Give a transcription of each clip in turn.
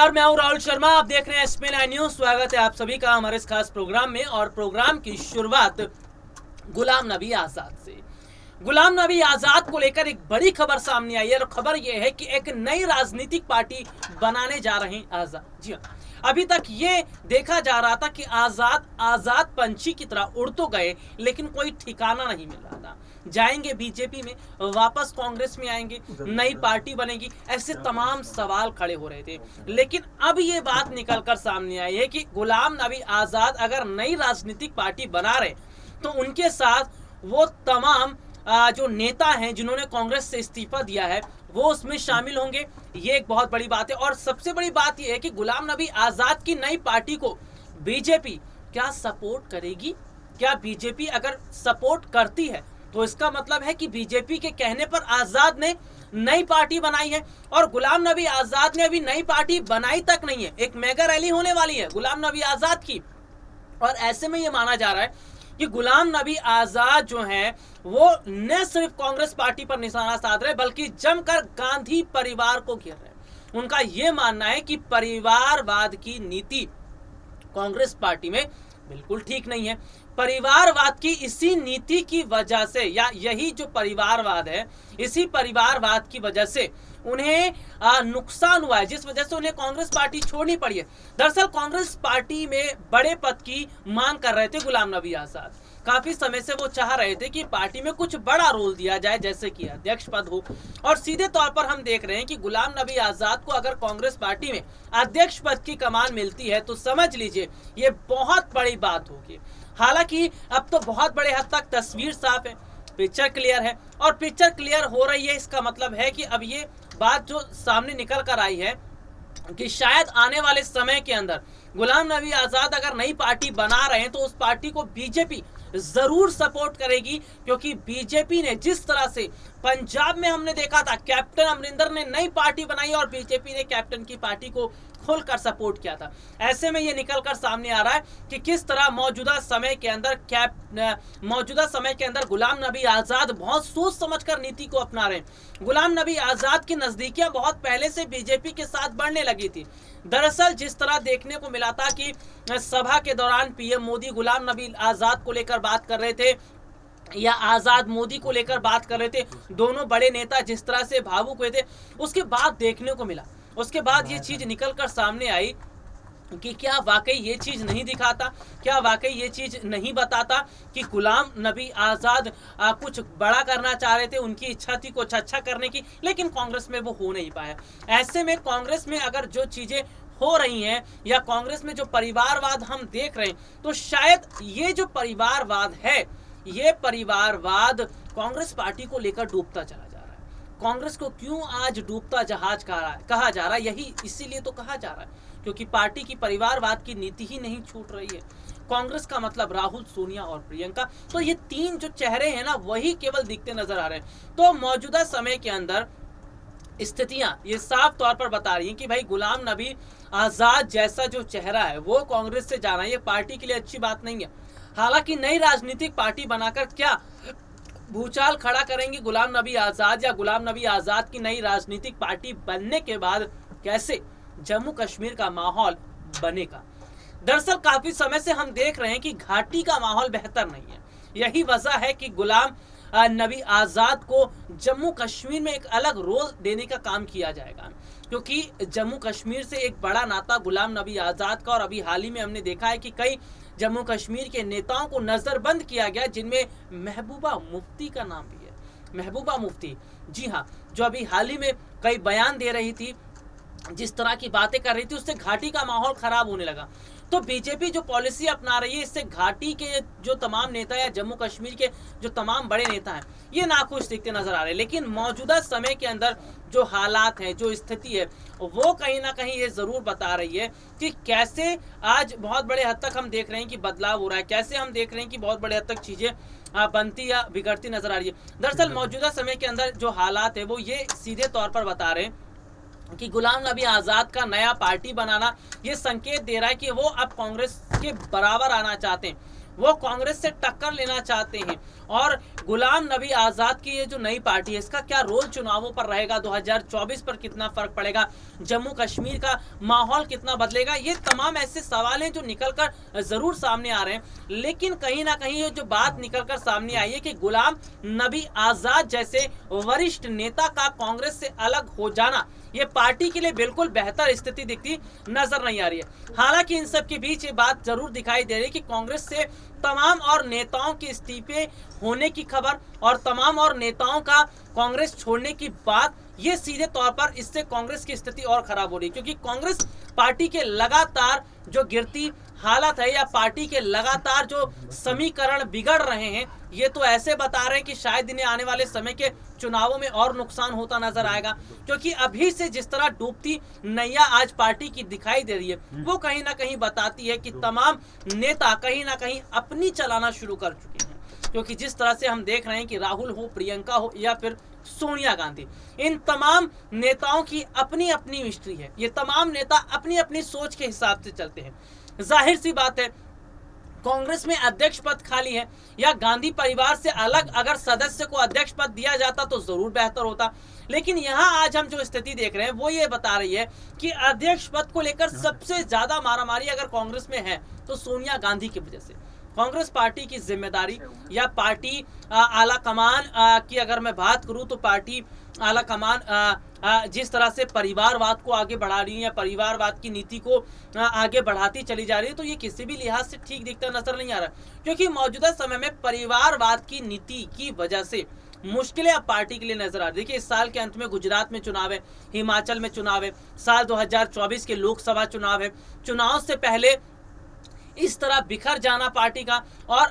नमस्कार, मैं हूं राहुल शर्मा। आप देख रहे हैं SP9 न्यूज। स्वागत है आप सभी का हमारे इस खास प्रोग्राम में। और प्रोग्राम की शुरुआत गुलाम नबी आजाद से। गुलाम नबी आजाद को लेकर एक बड़ी खबर सामने आई है और खबर यह है कि एक नई राजनीतिक पार्टी बनाने जा रहे हैं आजाद। जी हाँ, अभी तक ये देखा जा रहा था कि आजाद पंछी की तरह उड़ तो गए, लेकिन कोई ठिकाना नहीं मिल रहा था। जाएंगे बीजेपी में, वापस कांग्रेस में आएंगे, नई पार्टी बनेगी, ऐसे तमाम सवाल खड़े हो रहे थे। लेकिन अब ये बात निकलकर सामने आई है कि गुलाम नबी आजाद अगर नई राजनीतिक पार्टी बना रहे तो उनके साथ वो तमाम जो नेता हैं जिन्होंने कांग्रेस से इस्तीफा दिया है वो उसमें शामिल होंगे। ये एक बहुत बड़ी बात है। और सबसे बड़ी बात यह है कि गुलाम नबी आजाद की नई पार्टी को बीजेपी क्या सपोर्ट करेगी। क्या बीजेपी अगर सपोर्ट करती है तो इसका मतलब है कि बीजेपी के कहने पर आजाद ने नई पार्टी बनाई है। और गुलाम नबी आजाद ने अभी नई पार्टी बनाई तक नहीं है। एक मेगा रैली होने वाली है गुलाम नबी आजाद की, और ऐसे में यह माना जा रहा है कि गुलाम नबी आजाद जो हैं वो न सिर्फ कांग्रेस पार्टी पर निशाना साध रहे बल्कि जमकर गांधी परिवार को घेर रहे। उनका यह मानना है कि परिवारवाद की नीति कांग्रेस पार्टी में बिल्कुल ठीक नहीं है। परिवारवाद की इसी नीति की वजह से, या यही जो परिवारवाद है, इसी परिवारवाद की वजह से उन्हें नुकसान हुआ है, जिस वजह से उन्हें कांग्रेस पार्टी छोड़नी पड़ी है। दरअसल कांग्रेस पार्टी में बड़े पद की मांग कर रहे थे गुलाम नबी आजाद। काफी समय से वो चाह रहे थे कि पार्टी में कुछ बड़ा रोल दिया जाए, जैसे कि अध्यक्ष पद हो। और सीधे तौर पर हम देख रहे हैं कि गुलाम नबी आजाद को अगर कांग्रेस पार्टी में अध्यक्ष पद की कमान मिलती है तो समझ लीजिए ये बहुत बड़ी बात होगी। हालांकि अब तो बहुत बड़े हद तक तस्वीर साफ है, पिक्चर क्लियर है। और पिक्चर क्लियर हो रही है, इसका मतलब है कि अब ये बात जो सामने निकल कर आई है कि शायद आने वाले समय के अंदर गुलाम नबी आजाद अगर नई पार्टी बना रहे हैं तो उस पार्टी को बीजेपी जरूर सपोर्ट करेगी। क्योंकि बीजेपी ने जिस तरह से पंजाब में हमने देखा था, कैप्टन अमरिंदर ने नई पार्टी बनाई और बीजेपी ने कैप्टन की पार्टी को खोलकर सपोर्ट किया था। ऐसे में ये निकलकर सामने आ रहा है कि किस तरह मौजूदा समय के अंदर गुलाम नबी आजाद बहुत सोच समझकर नीति को अपना रहे हैं। गुलाम नबी आजाद की नजदीकियां बहुत पहले से बीजेपी के साथ बढ़ने लगी थी। दरअसल जिस तरह देखने को मिला था कि सभा के दौरान पीएम मोदी गुलाम नबी आजाद को लेकर बात कर रहे थे या आजाद मोदी को लेकर बात कर रहे थे, दोनों बड़े नेता जिस तरह से भावुक हुए थे, उसके बाद देखने को मिला, उसके बाद ये चीज निकलकर सामने आई कि क्या वाकई ये चीज नहीं दिखाता, क्या वाकई ये चीज नहीं बताता कि गुलाम नबी आजाद कुछ बड़ा करना चाह रहे थे, उनकी इच्छा थी कुछ अच्छा करने की, लेकिन कांग्रेस में वो हो नहीं पाया। ऐसे में कांग्रेस में अगर जो चीजें हो रही हैं या कांग्रेस में जो परिवारवाद हम देख रहे हैं, तो शायद ये जो परिवारवाद है, ये परिवारवाद कांग्रेस पार्टी को लेकर डूबता चला जा रहा है। कांग्रेस को क्यों आज डूबता जहाज कहा जा रहा है, यही इसीलिए तो कहा जा रहा है क्योंकि पार्टी की परिवारवाद की नीति ही नहीं छूट रही है। कांग्रेस का मतलब राहुल, सोनिया और प्रियंका, तो ये तीन जो चेहरे हैं ना, वही केवल दिखते नजर आ रहे हैं। तो मौजूदा समय के अंदर स्थितियां ये साफ तौर पर बता रही हैं कि भाई गुलाम नबी आजाद जैसा जो चेहरा है वो कांग्रेस से जाना, ये पार्टी के लिए अच्छी बात नहीं है। हालांकि नई राजनीतिक पार्टी बनाकर क्या भूचाल खड़ा करेंगे गुलाम नबी आजाद, या गुलाम नबी आजाद की नई राजनीतिक पार्टी बनने के बाद कैसे जम्मू कश्मीर का माहौल बनेगा। दरअसल काफी समय से हम देख रहे हैं कि घाटी का माहौल बेहतर नहीं है। यही वजह है कि गुलाम नबी आजाद को जम्मू कश्मीर में एक अलग रोल देने का काम किया जाएगा, क्योंकि जम्मू कश्मीर से एक बड़ा नाता गुलाम नबी आजाद का। और अभी हाल ही में हमने देखा है कि कई जम्मू कश्मीर के नेताओं को नजरबंद किया गया, जिनमें महबूबा मुफ्ती का नाम भी है। महबूबा मुफ्ती, जी हाँ, जो अभी हाल ही में कई बयान दे रही थी, जिस तरह की बातें कर रही थी, उससे घाटी का माहौल खराब होने लगा। तो बीजेपी जो पॉलिसी अपना रही है, इससे घाटी के जो तमाम नेता या जम्मू कश्मीर के जो तमाम बड़े नेता हैं, ये नाखुश दिखते नजर आ रहे हैं। लेकिन मौजूदा समय के अंदर जो हालात हैं, जो स्थिति है, वो कहीं ना कहीं ये जरूर बता रही है कि कैसे आज बहुत बड़े हद तक हम देख रहे हैं कि बदलाव हो रहा है, कैसे हम देख रहे हैं कि बहुत बड़े हद तक चीजें बनती या बिगड़ती नजर आ रही है। दरअसल मौजूदा समय के अंदर जो हालात है वो ये सीधे तौर पर बता रहे हैं कि गुलाम नबी आजाद का नया पार्टी बनाना ये संकेत दे रहा है कि वो अब कांग्रेस के बराबर आना चाहते हैं। वो कांग्रेस से टक्कर लेना चाहते हैं। और गुलाम नबी आज़ाद की ये जो नई पार्टी है, इसका क्या रोल चुनावों पर रहेगा, 2024 पर कितना फर्क पड़ेगा, जम्मू कश्मीर का माहौल कितना बदलेगा, ये तमाम ऐसे सवाल हैं जो निकलकर जरूर सामने आ रहे हैं। लेकिन कहीं ना कहीं ये जो बात निकलकर सामने आई है कि गुलाम नबी आज़ाद जैसे वरिष्ठ नेता का कांग्रेस से अलग हो जाना, ये पार्टी के लिए बिल्कुल बेहतर स्थिति दिखती नजर नहीं आ रही है। हालांकि इन सब के बीच ये बात जरूर दिखाई दे रही है कि कांग्रेस से तमाम और नेताओं के इस्तीफे होने की खबर और तमाम और नेताओं का कांग्रेस छोड़ने की बात, ये सीधे तौर पर इससे कांग्रेस की स्थिति और खराब हो रही है। क्योंकि कांग्रेस पार्टी के लगातार जो गिरती हालत है या पार्टी के लगातार जो समीकरण बिगड़ रहे हैं, ये तो ऐसे बता रहे हैं कि शायद इन्हें आने वाले समय के चुनावों में और नुकसान होता नजर आएगा। क्योंकि अभी से जिस तरह डूबती नैया आज पार्टी की दिखाई दे रही है, वो कहीं ना कहीं बताती है कि तमाम नेता कहीं ना कहीं अपनी चलाना शुरू कर चुके हैं। क्योंकि जिस तरह से हम देख रहे हैं कि राहुल हो, प्रियंका हो या फिर सोनिया गांधी, इन तमाम नेताओं की अपनी अपनी हिस्ट्री है। ये तमाम नेता अपनी अपनी सोच के हिसाब से चलते हैं। जाहिर सी बात है, कांग्रेस में अध्यक्ष पद खाली है या गांधी परिवार से अलग अगर सदस्य को अध्यक्ष पद दिया जाता तो जरूर बेहतर होता। लेकिन यहाँ आज हम जो स्थिति देख रहे हैं वो ये बता रही है कि अध्यक्ष पद को लेकर सबसे ज्यादा मारामारी अगर कांग्रेस में है तो सोनिया गांधी की वजह से। कांग्रेस पार्टी की जिम्मेदारी या पार्टी आला कमान की अगर मैं बात करूं तो पार्टी आला कमान जिस तरह से परिवारवाद को आगे बढ़ा रही है या परिवारवाद की नीति को आगे बढ़ाती चली जा रही है, तो ये किसी भी लिहाज से ठीक दिखता नजर नहीं आ रहा। क्योंकि मौजूदा समय में परिवारवाद की नीति की वजह से मुश्किलें अब पार्टी के लिए नजर आ रही है। देखिए, इस साल के अंत में गुजरात में चुनाव है, हिमाचल में चुनाव है, साल 2024 के लोकसभा चुनाव है। चुनाव से पहले इस तरह बिखर जाना पार्टी का, और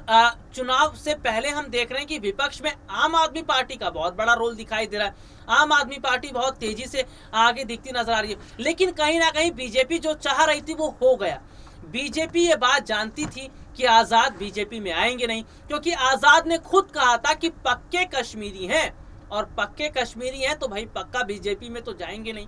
चुनाव से पहले हम देख रहे हैं कि विपक्ष में आम आदमी पार्टी का बहुत बड़ा रोल दिखाई दे रहा है। आम आदमी पार्टी बहुत तेजी से आगे दिखती नजर आ रही है। लेकिन कहीं ना कहीं बीजेपी जो चाह रही थी वो हो गया। बीजेपी ये बात जानती थी कि आजाद बीजेपी में आएंगे नहीं, क्योंकि आजाद ने खुद कहा था कि पक्के कश्मीरी हैं, और पक्के कश्मीरी हैं तो भाई पक्का बीजेपी में तो जाएंगे नहीं।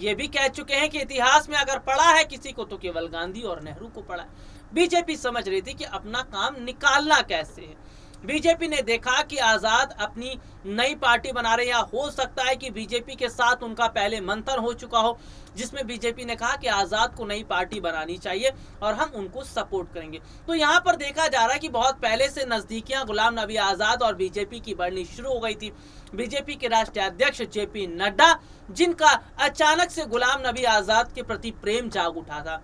ये भी कह चुके हैं कि इतिहास में अगर पढ़ा है किसी को तो केवल गांधी और नेहरू को पढ़ा है। बीजेपी समझ रही थी कि अपना काम निकालना कैसे है। बीजेपी ने देखा कि आजाद अपनी नई पार्टी बना रहे हैं, या हो सकता है कि बीजेपी के साथ उनका पहले मंथन हो चुका हो जिसमें बीजेपी ने कहा कि आजाद को नई पार्टी बनानी चाहिए और हम उनको सपोर्ट करेंगे। तो यहाँ पर देखा जा रहा है कि बहुत पहले से नजदीकियां गुलाम नबी आजाद और बीजेपी की बढ़नी शुरू हो गई थी। बीजेपी के राष्ट्रीय अध्यक्ष जेपी नड्डा, जिनका अचानक से गुलाम नबी आजाद के प्रति प्रेम जाग उठा था,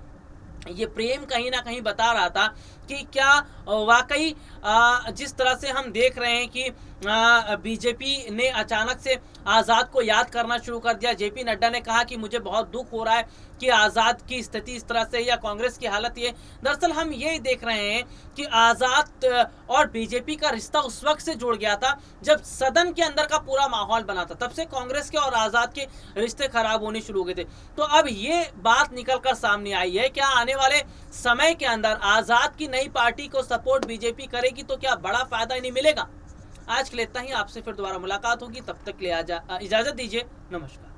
ये प्रेम कहीं ना कहीं बता रहा था कि क्या वाकई जिस तरह से हम देख रहे हैं कि बीजेपी ने अचानक से आज़ाद को याद करना शुरू कर दिया। जेपी नड्डा ने कहा कि मुझे बहुत दुख हो रहा है कि आज़ाद की स्थिति इस तरह से या कांग्रेस की हालत ये। दरअसल हम ये देख रहे हैं कि आज़ाद और बीजेपी का रिश्ता उस वक्त से जुड़ गया था जब सदन के अंदर का पूरा माहौल बना था, तब से कांग्रेस के और आज़ाद के रिश्ते खराब होने शुरू हो गए थे। तो अब ये बात निकल कर सामने आई है, क्या आने वाले समय के अंदर आज़ाद की नई पार्टी को सपोर्ट बीजेपी करेगी तो क्या बड़ा फायदा नहीं मिलेगा? आज के लिए इतना ही, आपसे फिर दोबारा मुलाकात होगी, तब तक के लिए इजाजत दीजिए, नमस्कार।